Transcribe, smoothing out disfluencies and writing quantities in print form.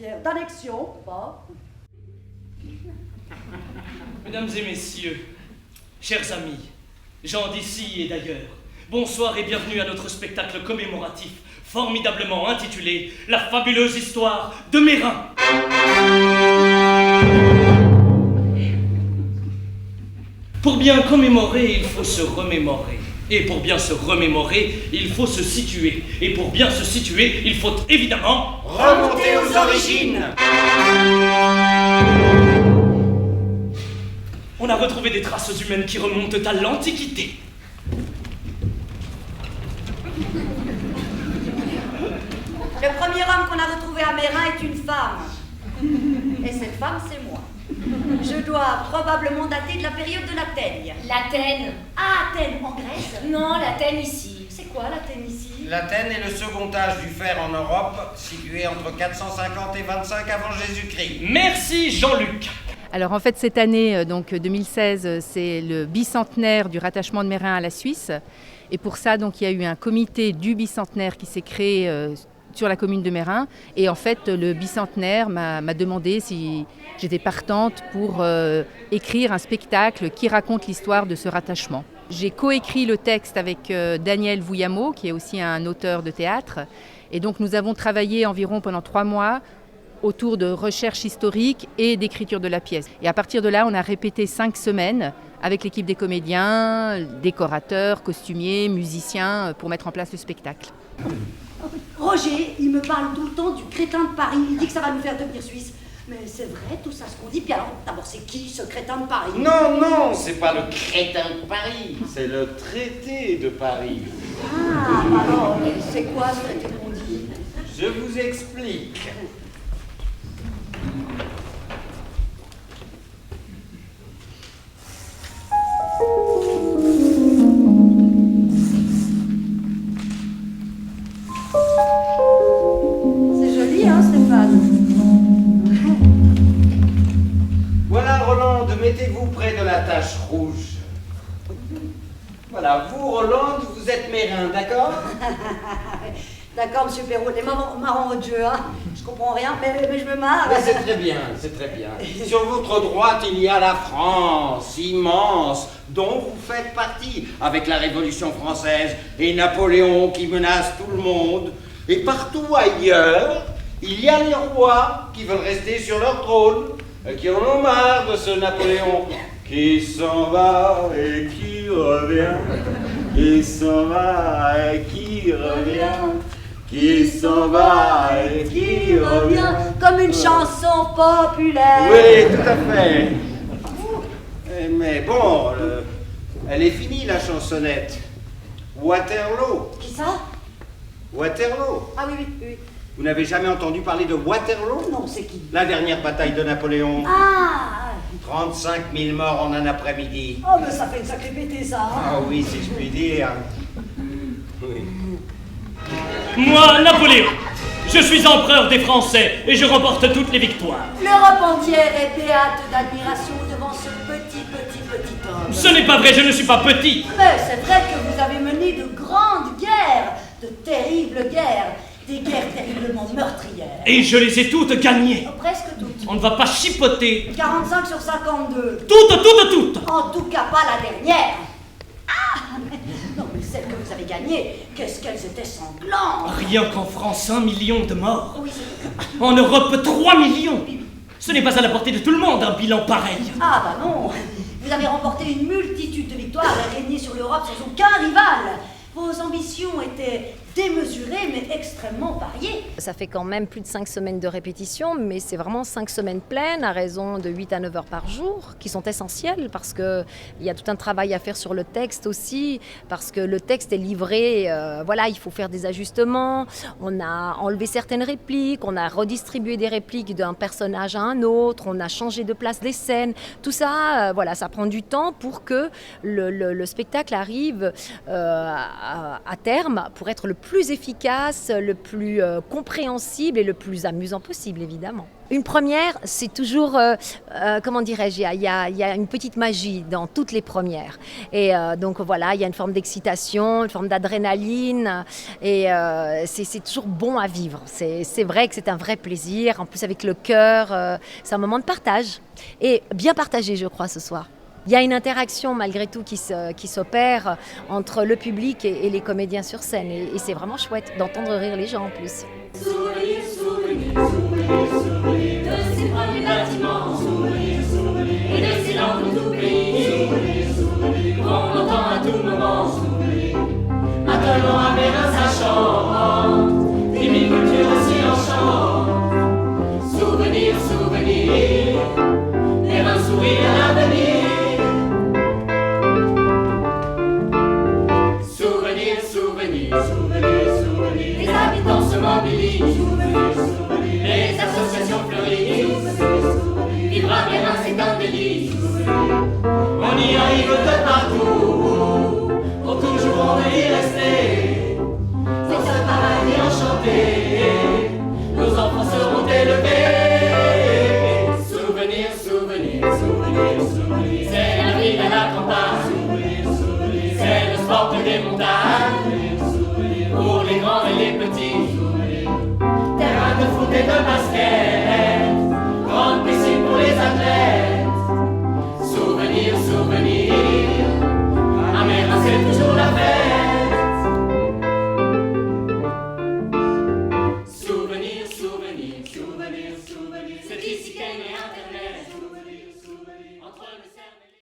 Pierre d'annexion, pas. Mesdames et messieurs, chers amis, gens d'ici et d'ailleurs, bonsoir et bienvenue à notre spectacle commémoratif, formidablement intitulé « La fabuleuse histoire de Mérin ». Pour bien commémorer, il faut se remémorer. Et pour bien se remémorer, il faut se situer. Et pour bien se situer, il faut évidemment remonter aux origines. On a retrouvé des traces humaines qui remontent à l'Antiquité. Le premier homme qu'on a retrouvé à Mérin est une femme. Et cette femme, c'est moi. Je dois probablement dater de la période de l'Athènes. L'Athènes. Ah, Athènes, en Grèce? Non, l'Athènes ici. C'est quoi l'Athènes ici? L'Athènes est le second âge du fer en Europe, situé entre 450 et 25 avant Jésus-Christ. Merci Jean-Luc. Alors en fait cette année, donc 2016, c'est le bicentenaire du rattachement de Mérin à la Suisse. Et pour ça, donc, il y a eu un comité du bicentenaire qui s'est créé sur la commune de Mérin. Et en fait, le bicentenaire m'a demandé si j'étais partante pour écrire un spectacle qui raconte l'histoire de ce rattachement. J'ai coécrit le texte avec Daniel Vouillamo, qui est aussi un auteur de théâtre. Et donc nous avons travaillé environ pendant 3 mois autour de recherche historique et d'écriture de la pièce. Et à partir de là, on a répété 5 semaines avec l'équipe des comédiens, décorateurs, costumiers, musiciens, pour mettre en place le spectacle. Roger, il me parle tout le temps du crétin de Paris. Il dit que ça va nous faire devenir Suisse. Mais c'est vrai tout ça ce qu'on dit. Puis alors, d'abord, c'est qui ce crétin de Paris? Non, c'est pas le crétin de Paris, c'est le traité de Paris. Ah, alors, c'est quoi ce traité qu'on dit? Je vous explique. C'est joli, hein, Stéphane? Voilà, Rolande, mettez-vous près de la tache rouge. Voilà, vous, Rolande, vous êtes Mérin, d'accord? D'accord, monsieur Perrault, c'est marrant votre jeu, hein. Je comprends rien, mais je me marre. Mais c'est très bien, c'est très bien. Sur votre droite, il y a la France, immense, dont vous faites partie, avec la Révolution française et Napoléon qui menace tout le monde. Et partout ailleurs, il y a les rois qui veulent rester sur leur trône, et qui en ont marre de ce Napoléon qui s'en va et qui revient, qui s'en va et qui revient. Qui s'en va et qui revient. Comme une chanson populaire. Oui, tout à fait. Mais bon, elle est finie la chansonnette. Waterloo. Qui ça? Waterloo. Ah oui. Vous n'avez jamais entendu parler de Waterloo? Non, c'est qui? La dernière bataille de Napoléon. Ah 35 000 morts en un après-midi. Oh, mais ça fait une sacrée pétée, ça. Hein. Ah oui, si je puis dire. Oui. Moi, Napoléon, je suis empereur des Français et je remporte toutes les victoires. L'Europe entière est béate d'admiration devant ce petit homme. Ce n'est pas vrai, je ne suis pas petit. Mais c'est vrai que vous avez mené de grandes guerres, de terribles guerres, des guerres terriblement meurtrières. Et je les ai toutes gagnées. Presque toutes. On ne va pas chipoter. 45 sur 52. Toutes. En tout cas, pas la dernière. Ah non, mais celles que vous avez gagnées, qu'est-ce qu'elles étaient sanglantes. Rien qu'en France, 1 million de morts. Oui, c'est... En Europe, 3 millions. Ce n'est pas à la portée de tout le monde, un bilan pareil. Ah bah non. Vous avez remporté une multitude de victoires et régné sur l'Europe sans aucun rival. Vos ambitions étaient démesurées mais extrêmement variées. Ça fait quand même plus de 5 semaines de répétition, mais c'est vraiment 5 semaines pleines à raison de 8 à 9 heures par jour, qui sont essentielles parce qu'il y a tout un travail à faire sur le texte aussi, parce que le texte est livré, voilà, il faut faire des ajustements, on a enlevé certaines répliques, on a redistribué des répliques d'un personnage à un autre, on a changé de place des scènes, tout ça, voilà, ça prend du temps pour que le spectacle arrive à terme pour être le plus efficace, le plus compréhensible et le plus amusant possible, évidemment. Une première, c'est toujours, comment dirais-je, il y a une petite magie dans toutes les premières. Et donc voilà, il y a une forme d'excitation, une forme d'adrénaline, et c'est toujours bon à vivre. C'est vrai que c'est un vrai plaisir, en plus avec le cœur, c'est un moment de partage. Et bien partagé, je crois, ce soir. Il y a une interaction malgré tout qui s'opère entre le public et les comédiens sur scène. Et c'est vraiment chouette d'entendre rire les gens en plus. Souvenirs, souvenirs, souvenirs, souvenirs de ces premiers bâtiments, souvenirs, souvenirs, et de ces langues de tout pays, souvenirs, souvenirs, qu'on entend à tout moment, souvenirs. Maintenant à Mérin ça chante, des mille cultures aussi en chante. Souvenirs, souvenirs, Mérin sourit à l'avenir. Souvenirs, souvenirs, souvenirs, souvenirs, les habitants se mobilisent. Les associations fleurissent. Vivre à Mérin, c'est un délice. On y arrive de partout. Pour toujours, on veut y rester. Dans ce paradis enchanté, nos enfants seront élevés. Souvenirs, souvenirs, souvenirs, souvenirs, c'est la ville à la campagne. C'est le sport des montagnes. Pour les grands et les petits. Terrain de foot et de basket, grande piscine pour les athlètes. Souvenirs, souvenirs, à Mérin c'est toujours la fête. Souvenirs, souvenirs, souvenirs, souvenirs, c'est ici qu'est né